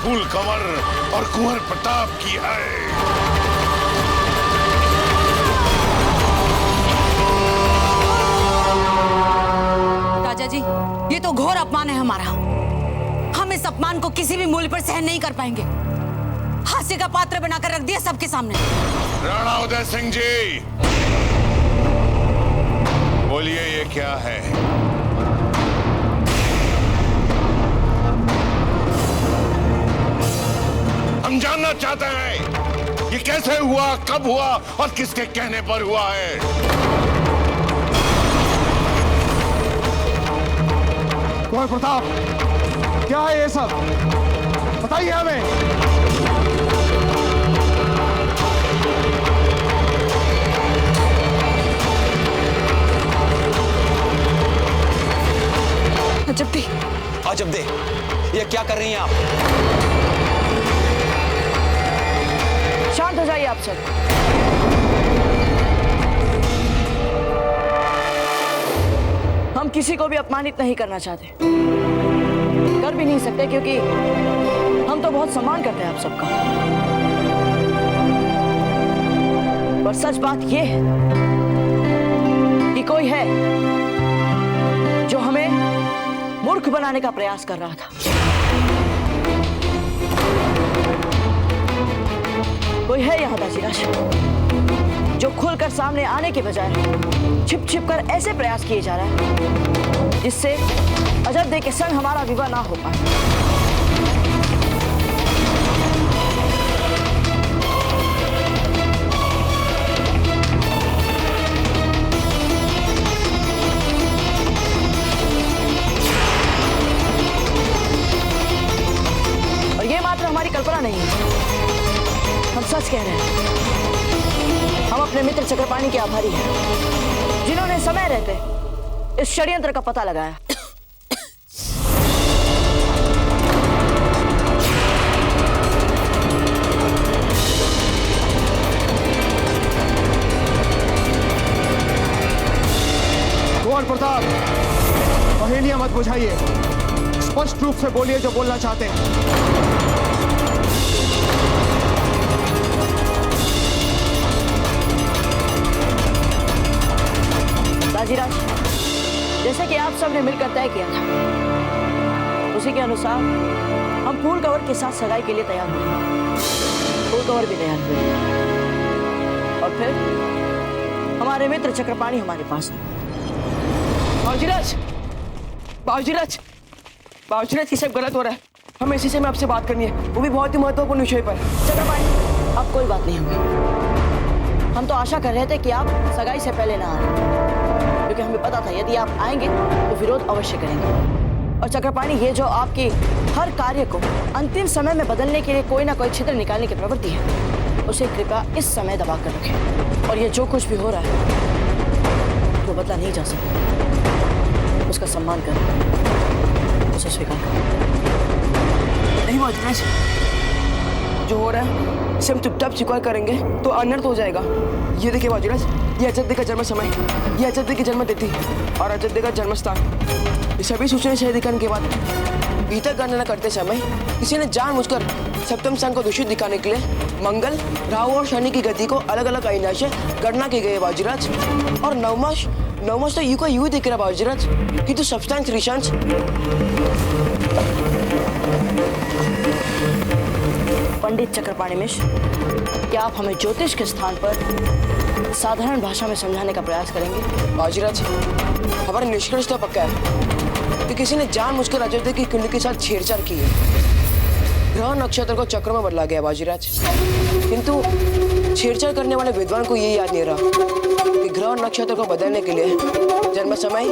फूल कंवर और कुंवर प्रताप की है। राजा जी, ये तो घोर अपमान है हमारा। हम इस अपमान को किसी भी मूल्य पर सहन नहीं कर पाएंगे। हास्य का पात्र बनाकर रख दिया सबके सामने। राणा उदय सिंह जी, बोलिए ये क्या है? हम जानना चाहते हैं ये कैसे हुआ, कब हुआ और किसके कहने पर हुआ है। कुंवर प्रताप, क्या है ये सब? बताइए हमें। अजब दे, ये क्या कर रही हैं आप? शांत हो जाइए आप सब। हम किसी को भी अपमानित नहीं करना चाहते, कर भी नहीं सकते, क्योंकि हम तो बहुत सम्मान करते हैं आप सबका। पर सच बात यह है कि कोई है जो हमें मूर्ख बनाने का प्रयास कर रहा था। कोई है यहाँ दाजीराज जो खुलकर सामने आने के बजाय छिप छिप कर ऐसे प्रयास किए जा रहा है जिससे अजब के संग हमारा विवाह ना हो पाए। और ये मात्र हमारी कल्पना नहीं है, हम सच कह रहे हैं। हम अपने मित्र चक्रपाणी के आभारी हैं, जिन्होंने समय रहते इस षड्यंत्र का पता लगाया। कुंवर प्रताप, पहेलियां मत बुझाइए, स्पष्ट रूप से बोलिए जो बोलना चाहते हैं। दाजीराज, जैसे कि आप सबने मिलकर तय किया था, उसी के अनुसार हम फूल कंवर के साथ सगाई के लिए तैयार हुए। फूल कंवर भी तैयार हुए और फिर हमारे मित्र चक्रपाणी हमारे पास थे। बाबूजीराज, बाबूजीराज, बाबूजीराज, ये सब गलत हो रहा है। हमें इसी से मैं आपसे बात करनी है, वो भी बहुत ही महत्वपूर्ण विषय पर। चक्रपाणी, अब कोई बात नहीं होगी। हम तो आशा कर रहे थे कि आप सगाई से पहले ना आए, क्योंकि हमें पता था यदि आप आएंगे तो विरोध अवश्य करेंगे। और चक्रपाणी, ये जो आपकी हर कार्य को अंतिम समय में बदलने के लिए कोई ना कोई छिद्र निकालने की प्रवृत्ति है, उसे कृपया इस समय दबा कर रखें। और ये जो कुछ भी हो रहा है वो बदला नहीं जा सकता। उसका सम्मान करें, उसे स्वीकार करें। नहीं बाबूजीराज, जो हो रहा है इसे हम चुपचाप स्वीकार करेंगे तो अनर्थ हो जाएगा। ये देखिए बाबूजीराज, ये अजय का जन्म समय, ये अजय की जन्म तिथि और अजय का जन्म स्थान, ये सभी सूचनाएं सही दिखाने के बाद भीतर गणना करते समय किसी ने जानबूझकर सप्तम स्थान को दूषित दिखाने के लिए मंगल, राहु और शनि की गति को अलग अलग आईना से गणना की गई है बाबूजीराज। और नवमाश तो यू का यू ही दिख रहा है बाबूजीराज, किंतु सप्तांश त्रिशांश। पंडित चक्रपाणी मिश्र, क्या आप हमें ज्योतिष के स्थान पर साधारण भाषा में समझाने का प्रयास करेंगे? बाबूजीराज, हमारा निष्कर्ष तो पक्का है कि किसी ने जानबूझकर अजय की कुंडली के साथ छेड़छाड़ की है। ग्रह नक्षत्र को चक्र में बदला गया बाबूजीराज, किंतु छेड़छाड़ करने वाले विद्वान को ये याद नहीं रहा कि ग्रह नक्षत्र को बदलने के लिए जन्म समय,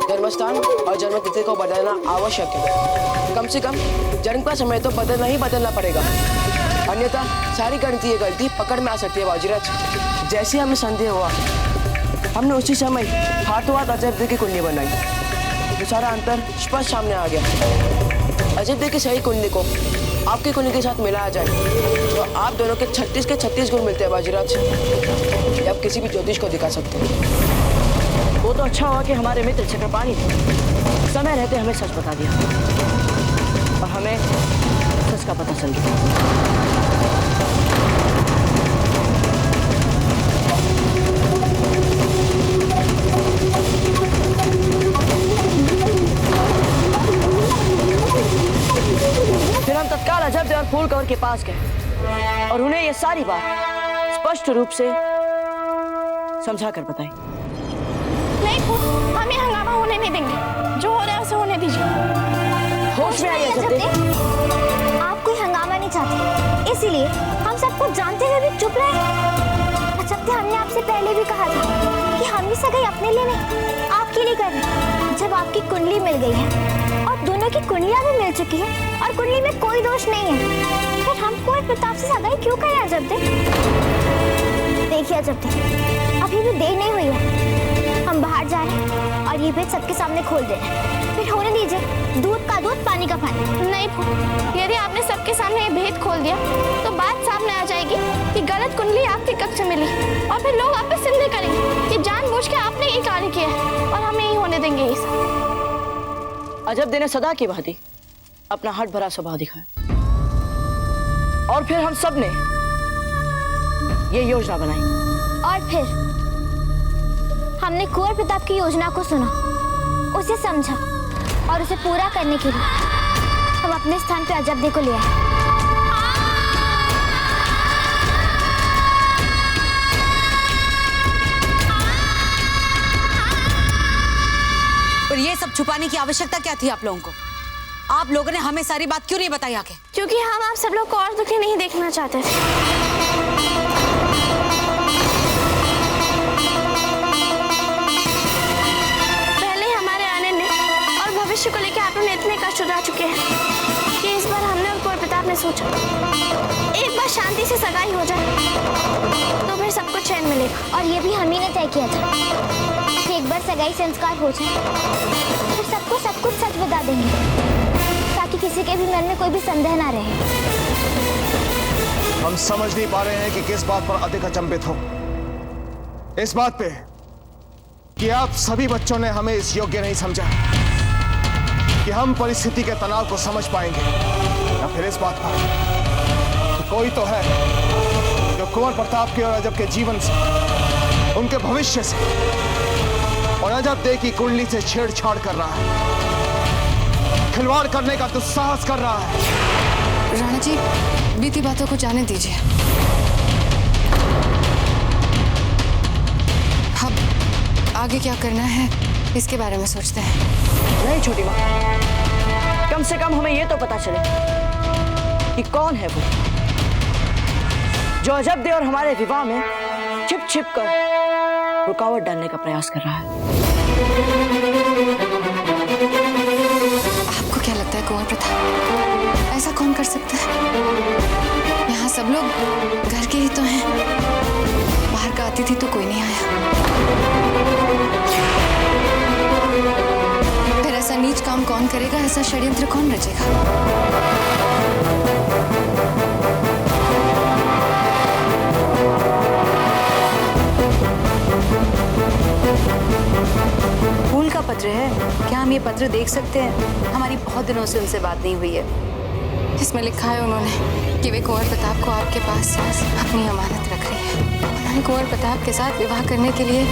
जन्म स्थान और जन्म तिथि को बदलना आवश्यक है। कम से कम जन्म का समय तो बदलना ही बदलना पड़ेगा, अन्यथा सारी गणितीय गलती पकड़ में आ सकती है बाबूजीराज। जैसे हमें संदेह हुआ, हमने उसी समय हाथों हाथ अजय की कुंडली बनाई, तो सारा अंतर स्पष्ट सामने आ गया। अजय की सही कुंडली को आपकी कुंडली के साथ मिलाया जाए तो आप दोनों के 36 के 36 गुण मिलते हैं बाबूजीराज। ये आप किसी भी ज्योतिष को दिखा सकते हैं। वो तो अच्छा हुआ कि हमारे मित्र चक्रपाणी समय रहते हमें सच बता दिया, और हमें सच का पता चल गया। फिर हम तत्काल अजब और फूल कंवर के पास गए और उन्हें यह सारी बात स्पष्ट रूप से समझा कर बताई। नहीं फूल, हम ये हंगामा होने नहीं देंगे। जो हो रहा है उसे होने दीजिए। होश में आइए अजब दे। आप कोई हंगामा नहीं चाहते, इसीलिए हम सब कुछ जानते हुए भी चुप रहे। अजब दे, हमने आपसे पहले भी कहा था कि हम ये सगाई अपने लिए नहीं, आपके लिए कर रहे हैं। जब आपकी कुंडली मिल गई है और दोनों की कुंडलियां भी मिल चुकी है और कुंडली में कोई दोष नहीं है, फिर हम कुंवर प्रताप से सगाई क्यों करें अजब दे? देखिए अजब दे, अभी भी देर नहीं हुई है। हम बाहर जा रहे हैं और ये भेद सबके सामने खोल दे रहे हैं। फिर होने दीजिए, दूध का दूध पानी का पानी। नहीं फूल, यदि आपने सबके सामने ये भेद खोल दिया तो बात सामने आ जाएगी कि गलत कुंडली आपके कब से मिली और फिर लोग आप पे संदेह करेंगे कि जानबूझ के आपने ये कार्य किया है और हम नहीं होने देंगे ये सब। अजब दे ने सदा की भांति अपना हट भरा स्वभाव दिखाया और फिर हम सब ने ये योजना बनाई। और फिर हमने कुंवर प्रताप की योजना को सुना, उसे समझा और उसे पूरा करने के लिए हम अपने स्थान पे अजब दे को ले आए। और ये सब छुपाने की आवश्यकता क्या थी आप लोगों को? आप लोगों ने हमें सारी बात क्यों नहीं बताई आके? क्योंकि हम आप सब लोग को और दुखी नहीं देखना चाहते थे। पहले हमारे आने ने और भविष्य को लेकर आप लोग इतने कष्ट उठा चुके हैं कि इस बार हमने और कुंवर प्रताप ने सोचा एक बार शांति से सगाई हो जाए तो फिर सबको चैन मिलेगा। और ये भी हम ही ने तय किया था कि एक बार सगाई संस्कार हो जाए फिर सबको सब कुछ सच बता देंगे, ताकि किसी के भी मन में कोई भी संदेह ना रहे। हम समझ नहीं पा रहे हैं कि किस बात पर अधिक अचंभित हो। इस बात पे कि आप सभी बच्चों ने हमें इस योग्य नहीं समझा कि हम परिस्थिति के तनाव को समझ पाएंगे, या फिर इस बात पर कि कोई तो है जो कुंवर प्रताप के और अजब के जीवन से, उनके भविष्य से और अजब दे की कुंडली से छेड़छाड़ कर रहा है, खिलवाड़ करने का दुस्साहस कर रहा है। राणा जी, बीती बातों को जाने दीजिए। अब आगे क्या करना है इसके बारे में सोचते हैं। नहीं छोटी माँ, कम से कम हमें यह तो पता चले कि कौन है वो जो अजब दे और हमारे विवाह में छिप छिप कर रुकावट डालने का प्रयास कर रहा है। आपको क्या लगता है कुंवर प्रताप ऐसा कौन कर सकता है? यहाँ सब लोग घर के ही तो हैं, बाहर का अतिथि तो कोई नहीं आया। फिर ऐसा नीच काम कौन करेगा, ऐसा षड्यंत्र कौन रचेगा? फूल का पत्र है, क्या हम ये पत्र देख सकते हैं? हमारी बहुत दिनों से उनसे बात नहीं हुई है। इसमें लिखा है उन्होंने कि वे कुंवर प्रताप को आपके पास अपनी अमानत रख रही है। उन्होंने कुंवर प्रताप के साथ विवाह करने के लिए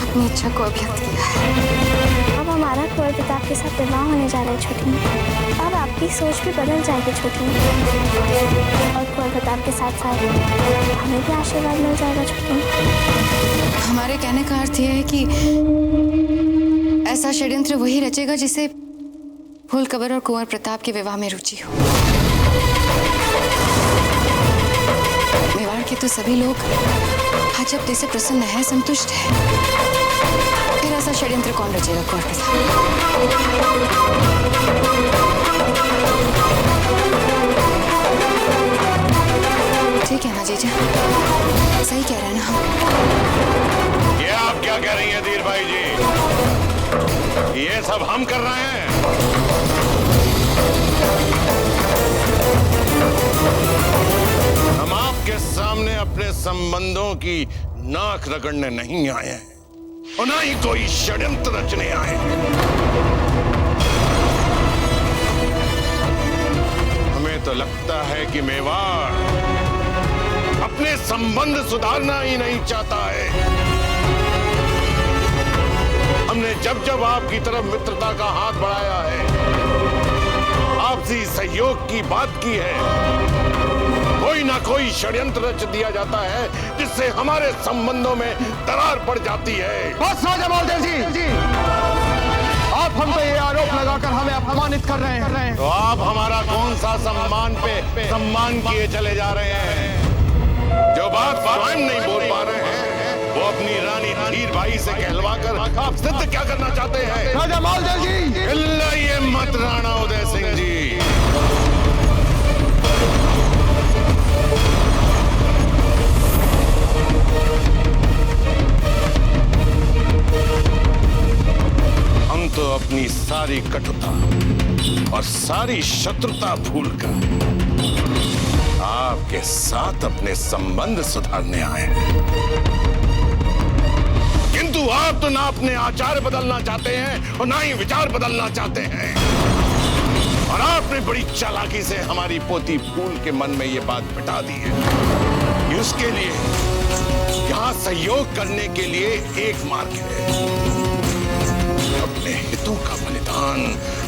अपनी इच्छा को अभिव्यक्त किया है। अब हमारा कुंवर प्रताप के साथ विवाह होने जा रहा है छोटी माँ। अब आपकी सोच भी बदल जाएगी छोटी माँ, और कुंवर प्रताप के साथ साथ हमें भी आशीर्वाद मिल जाएगा छोटी माँ। हमारे कहने का अर्थ यह है कि ऐसा षड्यंत्र वही रचेगा जिसे फूल कंवर और कुंवर प्रताप के विवाह में रुचि हो। मेवाड़ के तो सभी लोग अजब दे से प्रसन्न है, संतुष्ट है, फिर ऐसा षड्यंत्र कौन रचेगा कुंवर प्रताप? ठीक है ना जीजा, सही कह रहे हैं ना हम? ये आप क्या कह रही हैं धीर भाई जी? ये सब हम कर रहे हैं? हम आपके सामने अपने संबंधों की नाक रगड़ने नहीं आए हैं और ना ही कोई षड्यंत्र रचने आए हैं। तो लगता है कि मेवाड़ अपने संबंध सुधारना ही नहीं चाहता है। हमने जब जब आपकी तरफ मित्रता का हाथ बढ़ाया है, आपसी सहयोग की बात की है, कोई ना कोई षड्यंत्र रच दिया जाता है जिससे हमारे संबंधों में दरार पड़ जाती है। बस राजा मालदेव जी, आप हम पे ये आरोप लगाकर हमें अपमानित कर रहे हैं। तो आप हमारा कौन सा सम्मान पे सम्मान किए चले जा रहे हैं? जो बात स्वयं नहीं बोल पा रहे हैं वो अपनी रानी धीर भाई से कहलवा कर आप सिद्ध क्या करना चाहते हैं? राजा मालदेव जी, चिल्लाइए मत राणा उदय सिंह जी। हम तो अपनी सारी कटुता और सारी शत्रुता भूलकर आपके साथ अपने संबंध सुधारने आए हैं। किंतु आप तो ना अपने आचार बदलना चाहते हैं और ना ही विचार बदलना चाहते हैं। और आपने बड़ी चालाकी से हमारी पोती फूल के मन में ये बात बिठा दी है कि उसके लिए यहाँ सहयोग करने के लिए एक मार्ग है, अपने हितों का बलिदान,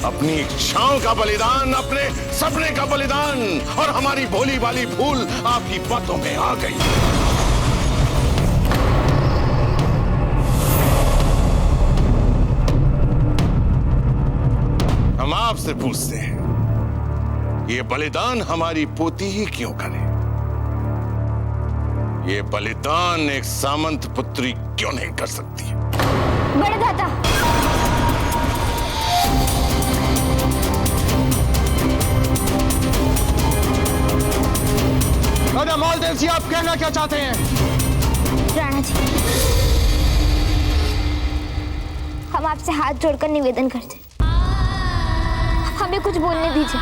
अपनी इच्छाओं का बलिदान, अपने सपने का बलिदान। और हमारी भोली वाली फूल आपकी बातों में आ गई। हम आपसे पूछते हैं, ये बलिदान हमारी पोती ही क्यों करे? ये बलिदान एक सामंत पुत्री क्यों नहीं कर सकती? बड़े दादा, राजा मालदेव जी, आप कहना क्या चाहते हैं? राणा जी, हम आपसे हाथ जोड़कर निवेदन करते हैं, हमें कुछ बोलने दीजिए।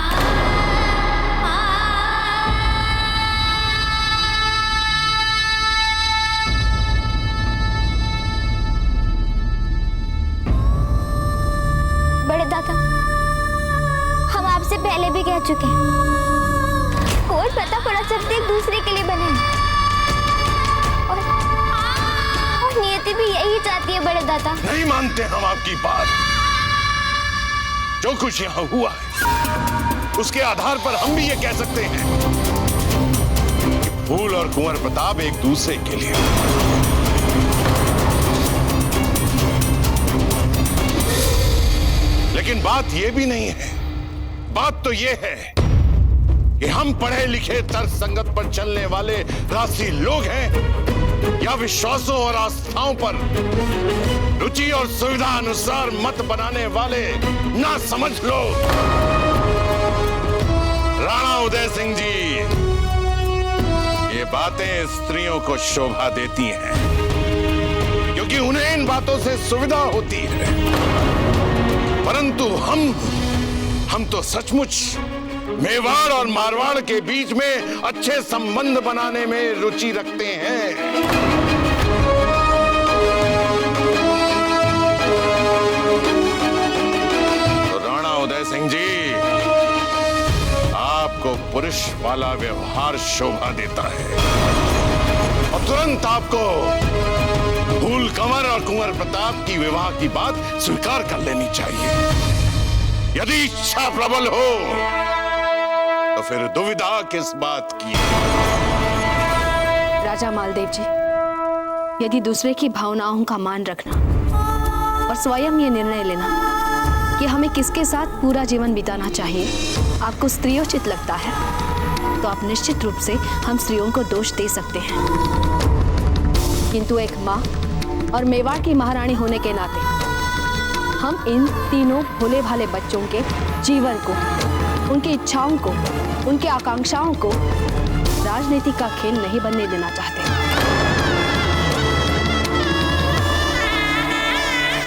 बड़े दादा, हम आपसे पहले भी कह चुके हैं, कोई पता पड़ा सकते एक दूसरे के लिए बने हैं। और नियति भी यही चाहती है बड़े दादा। नहीं मानते हम आपकी बात। जो कुछ यहाँ हुआ है उसके आधार पर हम भी ये कह सकते हैं कि फूल और कुंवर प्रताप एक दूसरे के लिए। लेकिन बात ये भी नहीं है, बात तो ये है कि हम पढ़े लिखे तर्क संगत पर चलने वाले राष्ट्रीय लोग हैं या विश्वासों और आस्थाओं पर रुचि और सुविधा अनुसार मत बनाने वाले ना समझ लोग। राणा उदय सिंह जी, ये बातें स्त्रियों को शोभा देती हैं क्योंकि उन्हें इन बातों से सुविधा होती है, परंतु हम तो सचमुच मेवाड़ और मारवाड़ के बीच में अच्छे संबंध बनाने में रुचि रखते हैं। तो राणा उदय सिंह जी, आपको पुरुष वाला व्यवहार शोभा देता है और तुरंत आपको फूल कंवर और कुंवर प्रताप की विवाह की बात स्वीकार कर लेनी चाहिए। यदि इच्छा प्रबल हो तो फिर दुविधा किस बात की? राजा मालदेव जी, यदि दूसरे की भावनाओं का मान रखना और स्वयं ये निर्णय लेना कि हमें किसके साथ पूरा जीवन बिताना चाहिए आपको स्त्रियोचित लगता है, तो आप निश्चित रूप से हम स्त्रियों को दोष दे सकते हैं। किंतु एक माँ और मेवाड़ की महारानी होने के नाते हम इन तीनों भोले भाले बच्चों के जीवन को, उनकी इच्छाओं को, उनकी आकांक्षाओं को राजनीति का खेल नहीं बनने देना चाहते।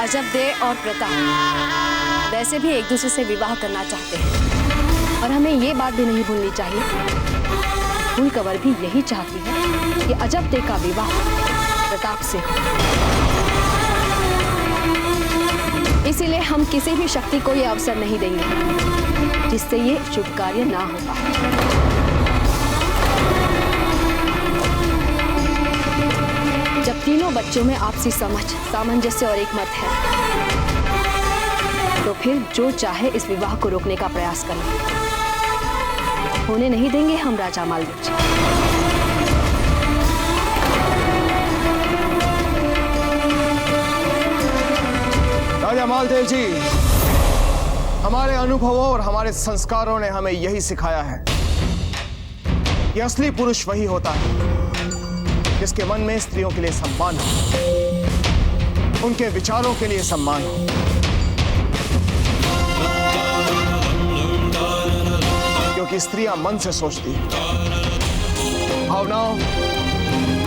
अजबदेह और प्रताप वैसे भी एक दूसरे से विवाह करना चाहते हैं और हमें ये बात भी नहीं भूलनी चाहिए फूल कंवर भी यही चाहती है कि अजबदेह का विवाह प्रताप से हो। इसीलिए हम किसी भी शक्ति को ये अवसर नहीं देंगे जिससे ये शुभ कार्य ना हो पाए। दोनों बच्चों में आपसी समझ, सामंजस्य और एक मत है, तो फिर जो चाहे इस विवाह को रोकने का प्रयास करें। होने नहीं देंगे हम राजा मालदेव जी। राजा मालदेव जी, हमारे अनुभवों और हमारे संस्कारों ने हमें यही सिखाया है कि असली पुरुष वही होता है जिसके मन में स्त्रियों के लिए सम्मान हो, उनके विचारों के लिए सम्मान हो। क्योंकि स्त्रियां मन से सोचती हैं, भावनाओं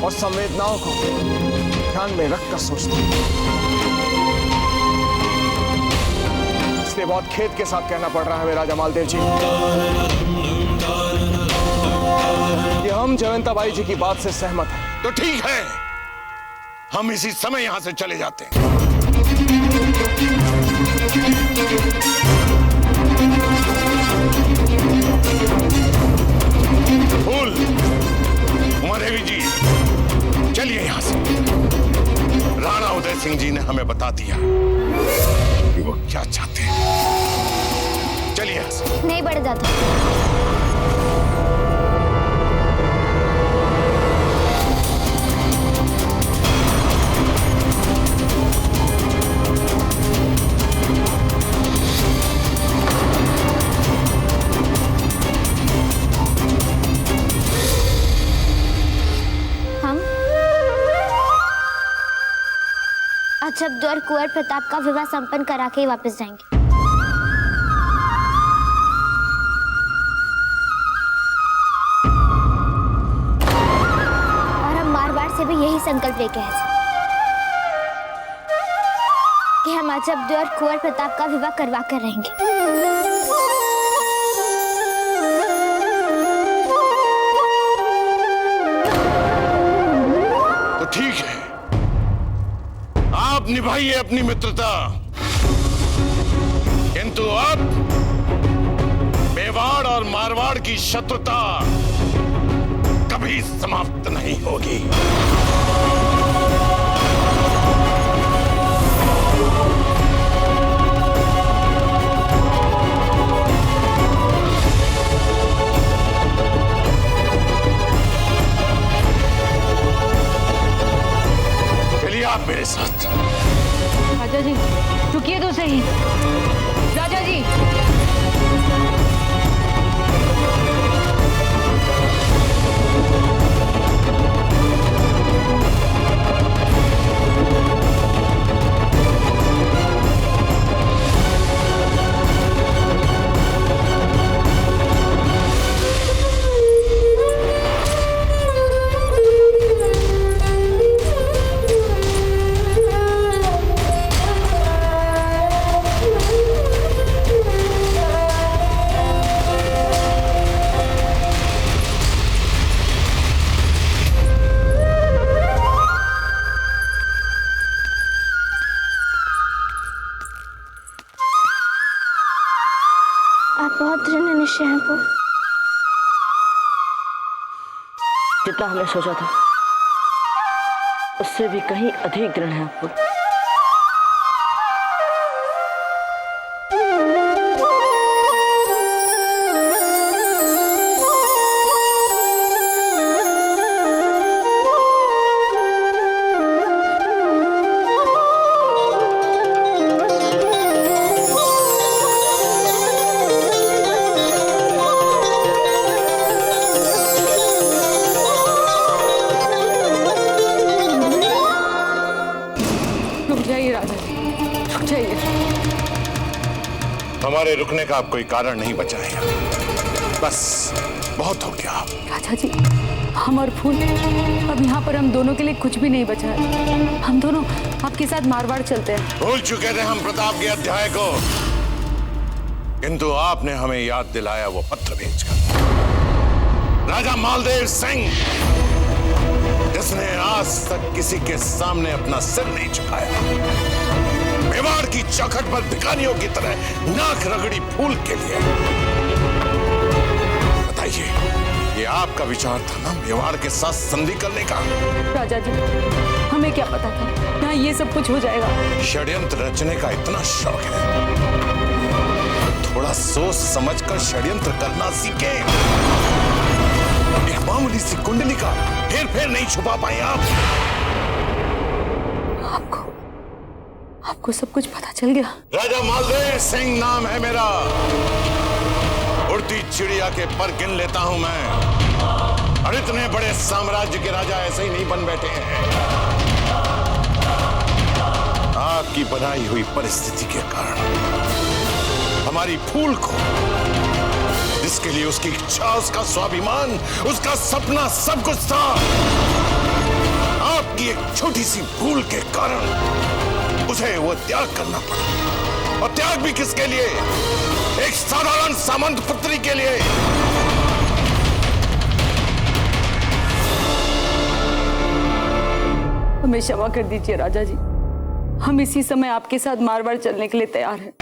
और संवेदनाओं को ध्यान में रखकर सोचती हैं। इसलिए बहुत खेद के साथ कहना पड़ रहा है हमें राजा मालदेव जी कि हम जयवंताबाई जी की बात से सहमत हैं। तो ठीक है, हम इसी समय यहां से चले जाते हैं। फूल, उमा देवी जी, चलिए यहां से। राणा उदय सिंह जी ने हमें बता दिया कि वो क्या चाहते हैं। चलिए यहां से। नहीं बढ़ जाता। अछब्द और कुंवर प्रताप का विवाह संपन्न करा के ही वापस जाएंगे। और हम मारवाड़ से भी यही संकल्प लेके आए कि हम अछब्द और कुंवर प्रताप का विवाह करवा कर रहेंगे। तो ठीक है, आप निभाइए अपनी मित्रता, किंतु अब मेवाड़ और मारवाड़ की शत्रुता कभी समाप्त नहीं होगी। चलिए आप मेरे साथ। राजा जी, रुकिए तो सही। राजा जी, जितना हमने सोचा था उससे भी कहीं अधिक दृढ़ है आपको। हमारे रुकने का अब कोई कारण नहीं बचा है। बस बहुत हो गया। राजा जी, हम और फूल, अब यहाँ पर हम दोनों के लिए कुछ भी नहीं बचा है। हम दोनों आपके साथ मारवाड़ चलते हैं। भूल चुके थे हम प्रताप के अध्याय को, किंतु आपने हमें याद दिलाया वो पत्र भेजकर। राजा मालदेव सिंह, जिसने आज तक किसी के सामने अपना सिर नहीं झुकाया, मेवाड़ की चौखट पर भिखारियों की तरह नाक रगड़ी फूल के लिए। बताइए, ये आपका विचार था ना मेवाड़ के साथ संधि करने का। राजा जी, हमें क्या पता था यहाँ ये सब कुछ हो जाएगा। षड्यंत्र रचने का इतना शौक है, थोड़ा सोच समझकर षड्यंत्र करना सीखे। एक मामूली सी कुंडली का हेर फेर नहीं छुपा पाए आप। आपको सब कुछ पता चल गया। राजा मालदेव सिंह नाम है मेरा। उड़ती चिड़िया के पर गिन लेता हूं मैं, और इतने बड़े साम्राज्य के राजा ऐसे ही नहीं बन बैठे हैं। आपकी बनाई हुई परिस्थिति के कारण हमारी फूल को, जिसके लिए उसकी इच्छा, उसका स्वाभिमान, उसका सपना सब कुछ था, आपकी एक छोटी सी भूल के कारण उसे वो त्याग करना पड़ा। और त्याग भी किसके लिए? एक साधारण सामंत पुत्री के लिए। हमें क्षमा कर दीजिए राजा जी, हम इसी समय आपके साथ मारवाड़ चलने के लिए तैयार हैं।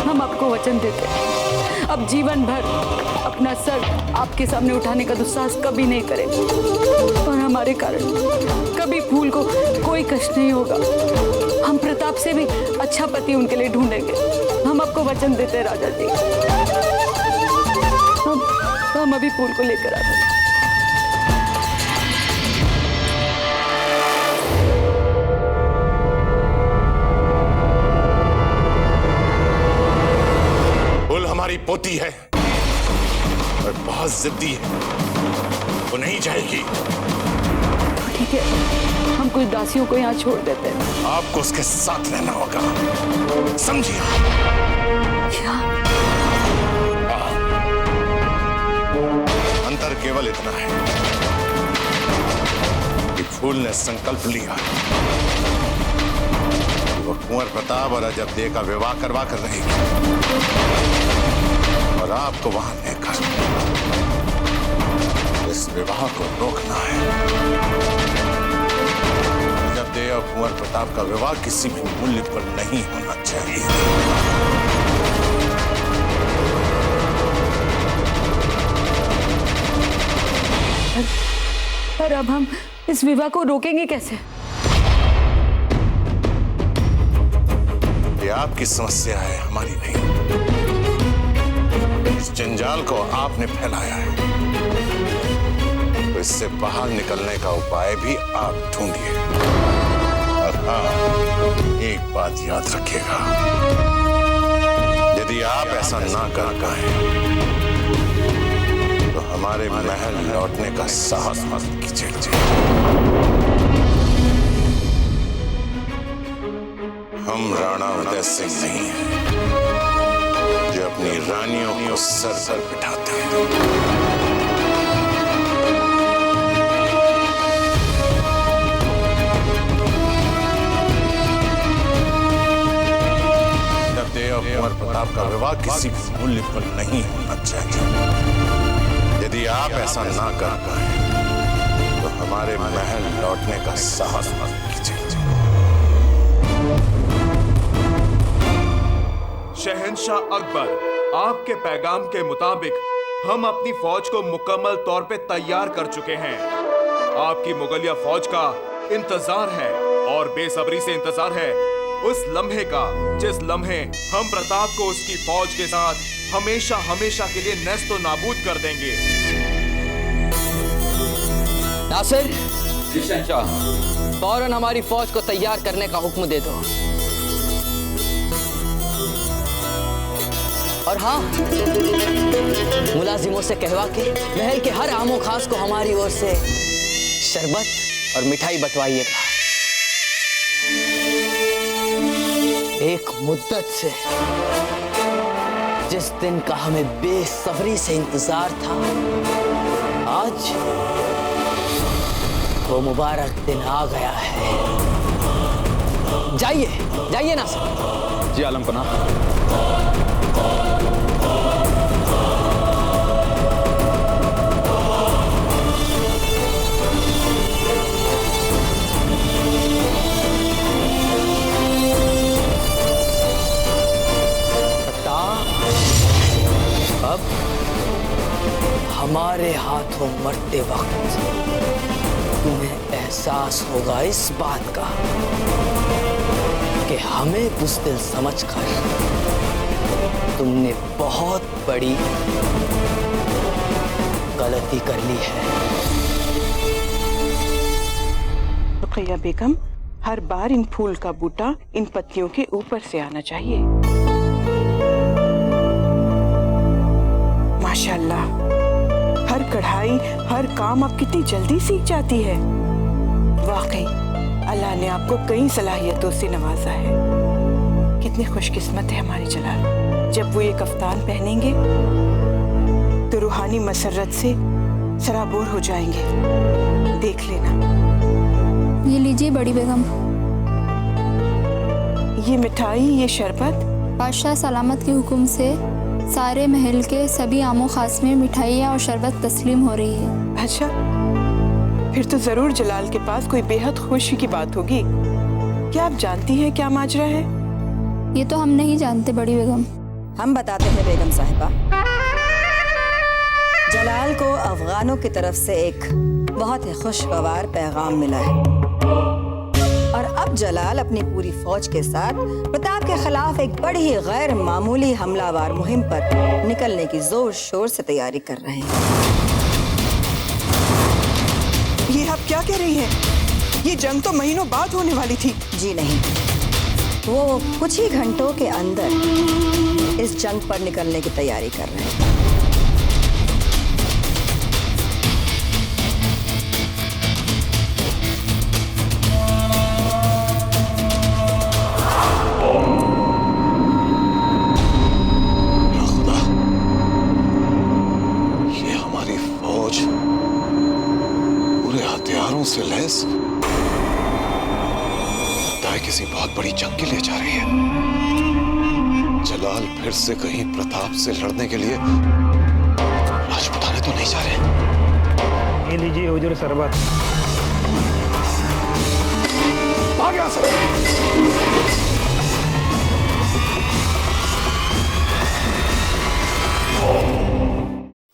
हम आपको वचन देते हैं, अब जीवन भर अपना सर आपके सामने उठाने का दुस्साहस कभी नहीं करेंगे, और हमारे कारण कभी फूल को कोई कष्ट नहीं होगा। हम प्रताप से भी अच्छा पति उनके लिए ढूंढेंगे। हम आपको वचन देते हैं राजा जी। हम अभी फूल को लेकर आते हैं। फूल हमारी पोती है और बहुत जिद्दी है, वो नहीं जाएगी। ठीक है, हम कुछ दासियों को यहाँ छोड़ देते हैं। आपको उसके साथ रहना होगा, समझिए? क्या? अंतर केवल इतना है कि फूल ने संकल्प लिया कि वो कुंवर प्रताप और अजब देव का विवाह करवा कर रहेगी, और आपको वहां लेकर इस विवाह को रोकना है। देव और कुंवर प्रताप का विवाह किसी भी मूल्य पर नहीं होना चाहिए। पर अब हम इस विवाह को रोकेंगे कैसे? ये आपकी समस्या है, हमारी नहीं। इस जंजाल को आपने फैलाया है, तो इससे बाहर निकलने का उपाय भी आप ढूंढिए। हाँ, एक बात याद रखिएगा, यदि आप ऐसा ना कर पाए तो हमारे महल लौटने का साहस मत कीजिए। हम राणा उदय सिंह नहीं हैं जो अपनी रानियों को सर सर बिठाते हैं। कुंवर प्रताप का विवाह किसी भी मूल्य पर नहीं होना चाहिए। यदि आप ऐसा ना कर पाए तो हमारे महल लौटने का साहस मत कीजिए। शहंशाह अकबर, आपके पैगाम के मुताबिक हम अपनी फौज को मुकम्मल तौर पे तैयार कर चुके हैं। आपकी मुगलिया फौज का इंतजार है, और बेसब्री से इंतजार है उस लम्हे का जिस लम्हे हम प्रताप को उसकी फौज के साथ हमेशा हमेशा के लिए नेस्तो नाबूद कर देंगे। नासिर, फौरन हमारी फौज को तैयार करने का हुक्म दे दो। और हाँ, मुलाजिमों से कहवा के महल के हर आमो खास को हमारी ओर से शरबत और मिठाई बंटवाइएगा। एक मुद्दत से, जिस दिन का हमें बेसब्री से इंतजार था, आज वो मुबारक दिन आ गया है। जाइए जाइए नासिर। जी आलम पनाह। हमारे हाथों मरते वक्त तुम्हें एहसास होगा इस बात का कि हमें बुज़दिल समझकर तुमने बहुत बड़ी गलती कर ली है। रुकैया बेगम, हर बार इन फूल का बूटा इन पत्तियों के ऊपर से आना चाहिए। माशाल्लाह, हर कढ़ाई, हर काम आप कितनी जल्दी सीख जाती है। वाकई अल्लाह ने आपको कई सलाहियतों से नवाजा है। कितनी खुशकिस्मत है हमारी जलाल। जब वो ये कफ्तान पहनेंगे तो रूहानी मसरत से सराबोर हो जाएंगे। देख लेना। ये लीजिए बड़ी बेगम। ये मिठाई, ये शरबत बादशाह सलामत के हुक्म से सारे महल के सभी आमो खास में मिठाइयाँ और शरबत तस्लीम हो रही है। अच्छा, फिर तो जरूर जलाल के पास कोई बेहद खुशी की बात होगी। क्या आप जानती हैं क्या माजरा है? ये तो हम नहीं जानते बड़ी बेगम। हम बताते हैं बेगम साहिबा। जलाल को अफगानों की तरफ से एक बहुत ही खुशगवार पैगाम मिला है और अब जलाल अपनी पूरी फौज के साथ प्रताप के खिलाफ एक बड़ी ही गैर मामूली हमलावर मुहिम पर निकलने की जोर शोर से तैयारी कर रहे हैं। ये आप क्या कह रही हैं? ये जंग तो महीनों बाद होने वाली थी। जी नहीं, वो कुछ ही घंटों के अंदर इस जंग पर निकलने की तैयारी कर रहे हैं। से लैस लगता है किसी बहुत बड़ी जंग के लिए जा रही है। जलाल फिर से कहीं प्रताप से लड़ने के लिए राजपुताने तो नहीं जा रहे। ये लीजिए हुजूर शरबत। आ गया सर।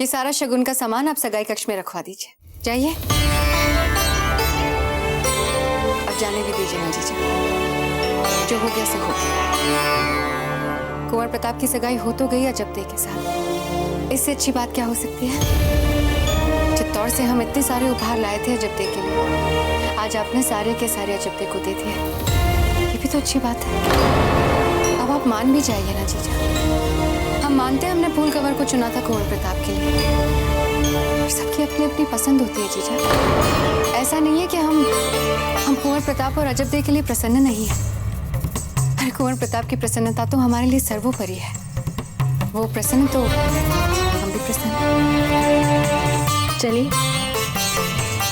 ये सारा शगुन का सामान आप सगाई कक्ष में रखवा दीजिए। जाइए, अब जाने भी दीजिए ना जीजा। जो हो गया सो हो गया। कुंवर प्रताप की सगाई हो तो गई अजबदे के साथ। इससे अच्छी बात क्या हो सकती है? चित्तौड़ से हम इतने सारे उपहार लाए थे अजबदे के लिए, आज आपने सारे के सारे अजबदे को दे दिए। ये भी तो अच्छी बात है। अब आप मान भी जाइए ना जीजा। हम मानते हैं हमने फूल कवर को चुना था कुंवर प्रताप के लिए, सबकी अपनी अपनी पसंद होती है जीजा। ऐसा नहीं है कि हम कुंवर प्रताप और अजबदे के लिए प्रसन्न नहीं है। अरे कुंवर प्रताप की प्रसन्नता तो हमारे लिए सर्वोपरि है। वो प्रसन्न तो हम भी प्रसन्न। चलिए,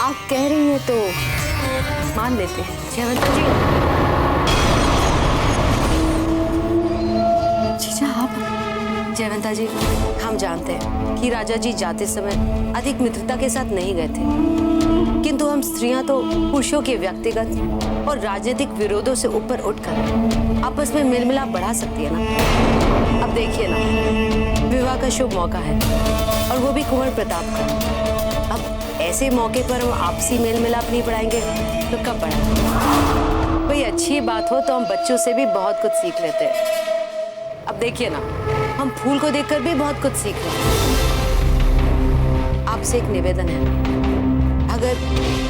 आप कह रही हैं तो मान लेते हैं। जयवंता जी। जीजा आप? जयवंता जी, हम जानते हैं कि राजा जी जाते समय अधिक मित्रता के साथ नहीं गए थे, किंतु हम स्त्रियां तो पुरुषों के व्यक्तिगत और राजनीतिक विरोधों से ऊपर उठकर आपस में मेल मिलाप बढ़ा सकती है ना। अब देखिए ना, विवाह का शुभ मौका है और वो भी कुंवर प्रताप का। अब ऐसे मौके पर हम आपसी मेल मिलाप नहीं बढ़ाएंगे तो कब बढ़ाएंगे? कोई अच्छी बात हो तो हम बच्चों से भी बहुत कुछ सीख लेते हैं। अब देखिए ना, हम फूल को देखकर भी बहुत कुछ सीख रहे हैं। आपसे एक निवेदन है,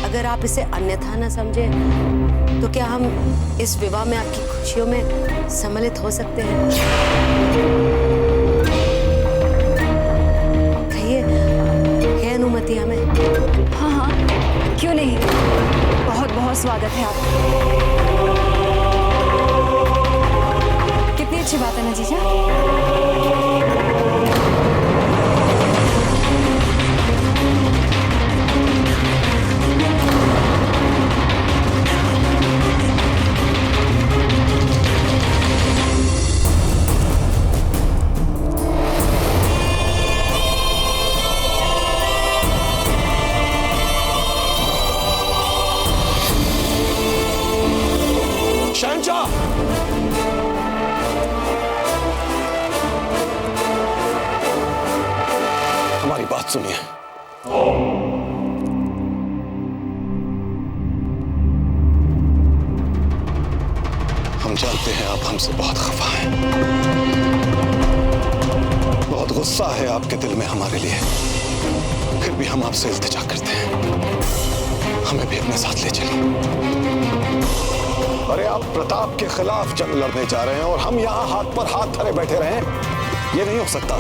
अगर आप इसे अन्यथा न समझे तो क्या हम इस विवाह में आपकी खुशियों में सम्मिलित हो सकते हैं? कहिए अनुमति हमें? हाँ हाँ, क्यों नहीं। बहुत बहुत स्वागत है आपका। कितनी अच्छी बात है ना जीजा। शहंशाह, हमारी बात सुनिए। जानते हैं आप हमसे बहुत खफा हैं, बहुत गुस्सा है आपके दिल में हमारे लिए, फिर भी हम आपसे इल्तिजा करते हैं, हमें भी अपने साथ ले चलिए। अरे आप प्रताप के खिलाफ जंग लड़ने जा रहे हैं और हम यहाँ हाथ पर हाथ धरे बैठे रहें, ये नहीं हो सकता।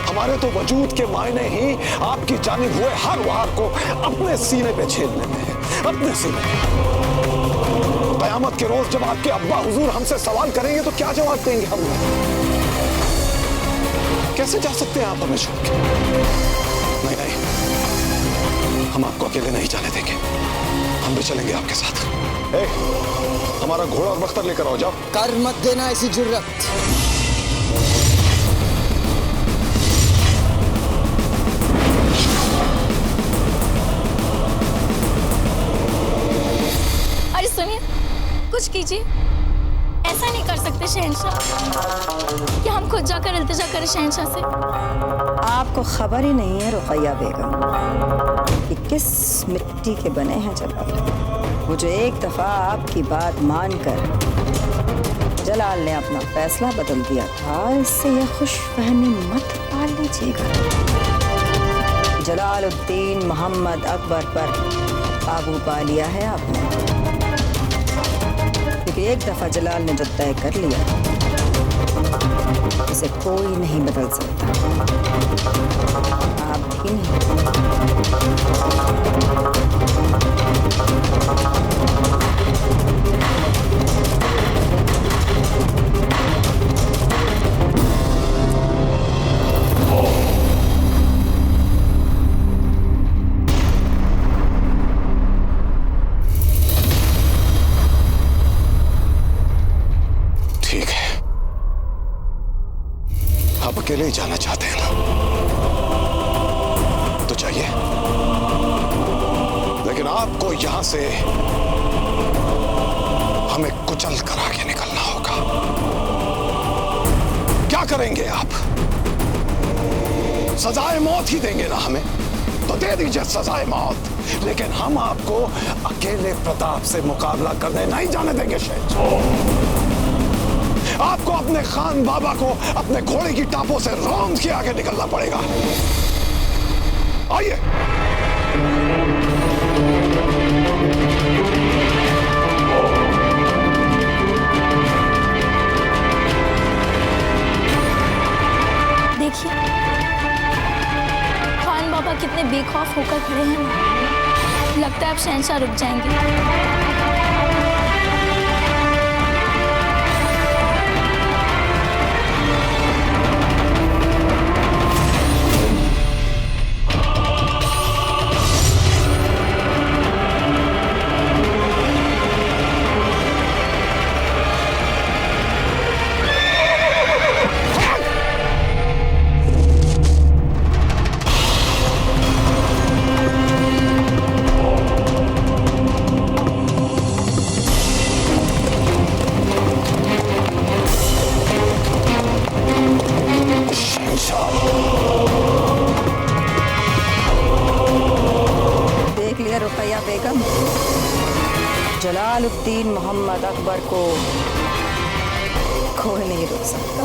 हमारे तो वजूद के मायने ही आपकी जानिब हुए हर वार को अपने सीने पे झेलने में है, अपने सीने। कयामत के रोज जब आपके अब्बा हुजूर हमसे सवाल करेंगे तो क्या जवाब देंगे हम? कैसे जा सकते हैं आप हमें छोड़ के? नहीं नहीं, हम आपको अकेले नहीं जाने देंगे, हम भी चलेंगे आपके साथ। हमारा घोड़ा और बख्तर लेकर आओ, जाओ। कर मत देना ऐसी जुर्रत। अरे सुनिए, कुछ कीजिए। ऐसा नहीं कर सकते शहंशाह कि हम खुद जाकर इल्तिजा करें शहंशाह से। आपको खबर ही नहीं है रुकैया बेगम कि किस मिट्टी के बने हैं जलाल। वो जो एक दफा आपकी बात मानकर जलाल ने अपना फैसला बदल दिया था, इससे यह खुशफहमी मत पाल लीजिएगा। जलालुद्दीन मोहम्मद अकबर पर काबू पा लिया है आपने, क्योंकि एक दफा जलाल ने जो तय कर लिया इसे कोई नहीं बदल सकता, आप भी नहीं। अकेले ही जाना चाहते हैं ना, तो चाहिए, लेकिन आपको यहां से हमें कुचल कर आगे निकलना होगा। क्या करेंगे आप? सजाए मौत ही देंगे ना हमें? तो दे दीजिए सजाए मौत, लेकिन हम आपको अकेले प्रताप से मुकाबला करने नहीं जाने देंगे शहंशाह। आपको अपने खान बाबा को अपने घोड़े की टापों से रौंद के आगे निकलना पड़ेगा। आइए। देखिए खान बाबा कितने बेखौफ होकर खड़े हैं। लगता है अब शहंशाह रुक जाएंगे। देख लिया रुकैया बेगम, जलालुद्दीन मोहम्मद अकबर को कोई नहीं रोक सकता।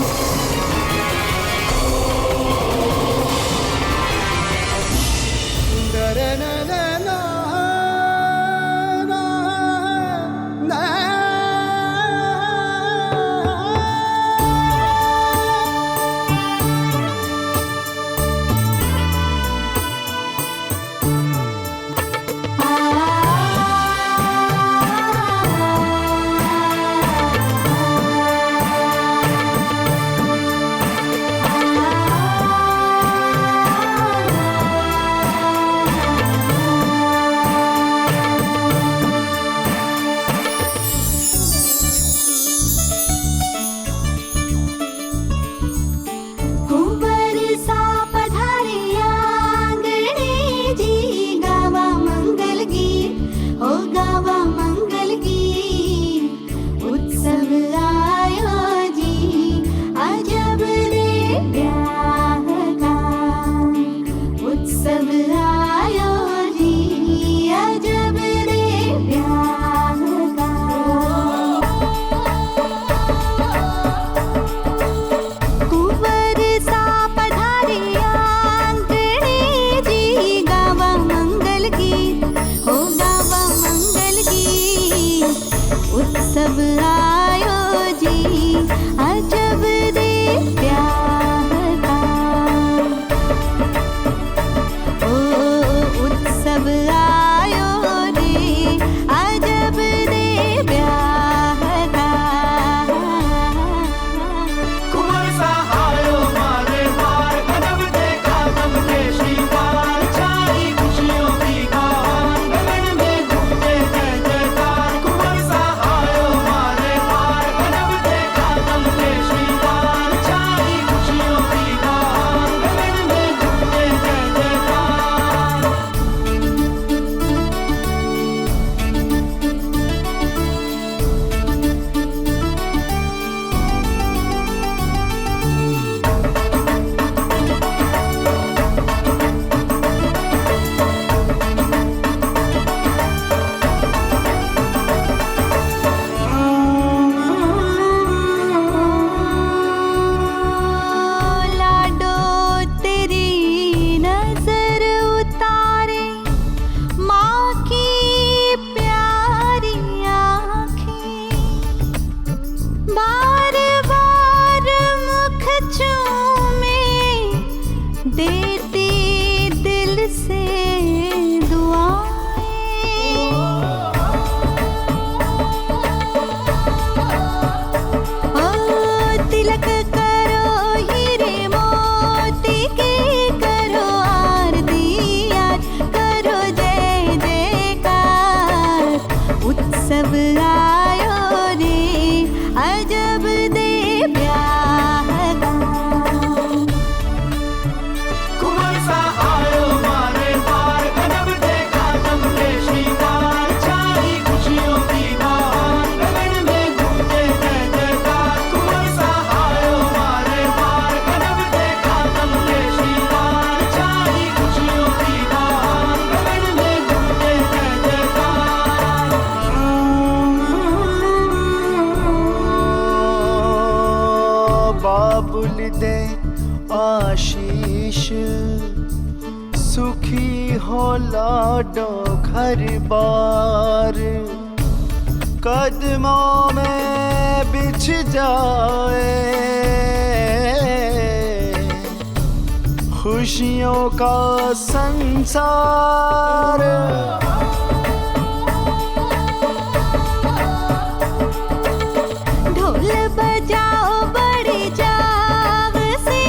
लौटो घर बार, कदमों में बिछ जाए खुशियों का संसार। ढोल बजाओ बड़ी जाव से,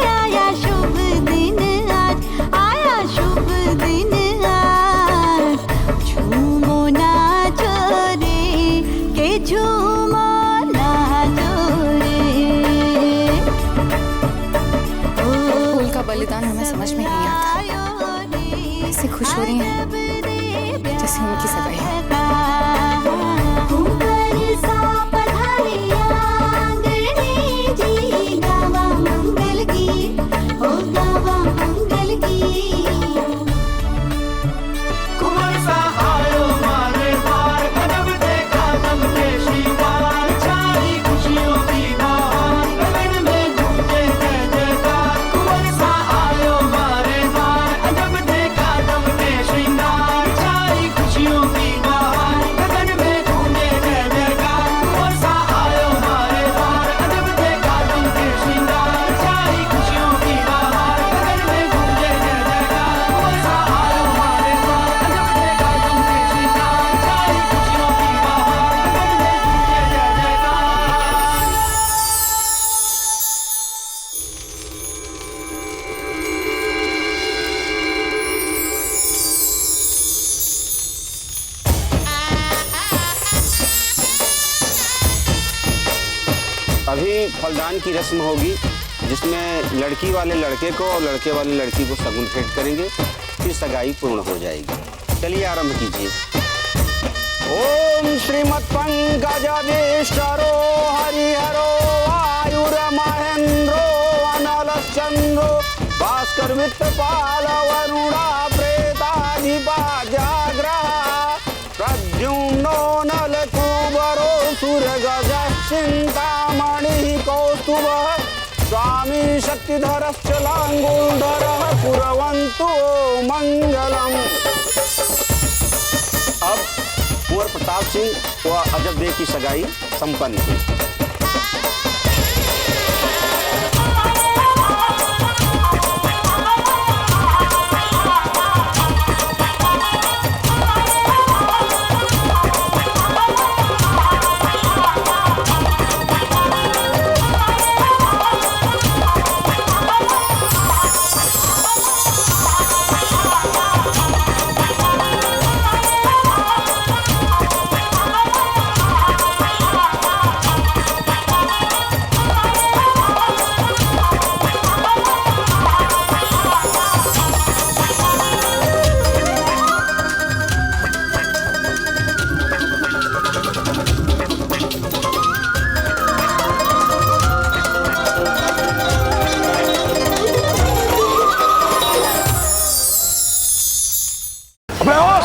आया शुभ दिन आज, आया शुभ दिन आज। झूमो नाचो रे के झूमो नाचो रे। फूल का बलिदान हमें समझ में नहीं आता, ऐसे खुश हो रही हैं जैसे उनकी सगाई है। अभी फलदान की रस्म होगी जिसमें लड़की वाले लड़के को और लड़के वाले लड़की को शगुन भेंट करेंगे, फिर सगाई पूर्ण हो जाएगी। चलिए आरंभ कीजिए। ओम श्रीमत् पंकजाधीष्टरो हरिहरो वायुरमहेन्द्रो अनलश्चन्द्रो भास्कर वित्तपाल वरुणा प्रेताधिपाजाग्रह प्रद्युम्नो नलकुबरो सुरगज चिंतामणि कौस्तुभः स्वामी शक्तिधरश्च लांगूलधरः कुर्वन्तु मंगलम्। अब कुंवर प्रताप सिंह व अजब देव की सगाई संपन्न हुई।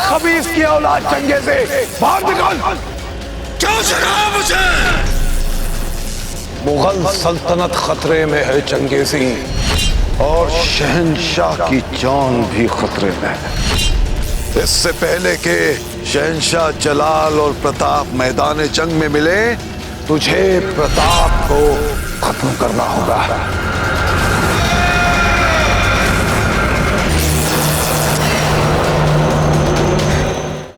खबीस की औलाद चंगे से बाहर निकल। क्या सिखाया मुझे? मुगल सल्तनत खतरे में है चंगेजी, और शहंशाह की जान भी खतरे में है। इससे पहले कि शहंशाह जलाल और प्रताप मैदान जंग में मिले, तुझे प्रताप को खत्म करना होगा।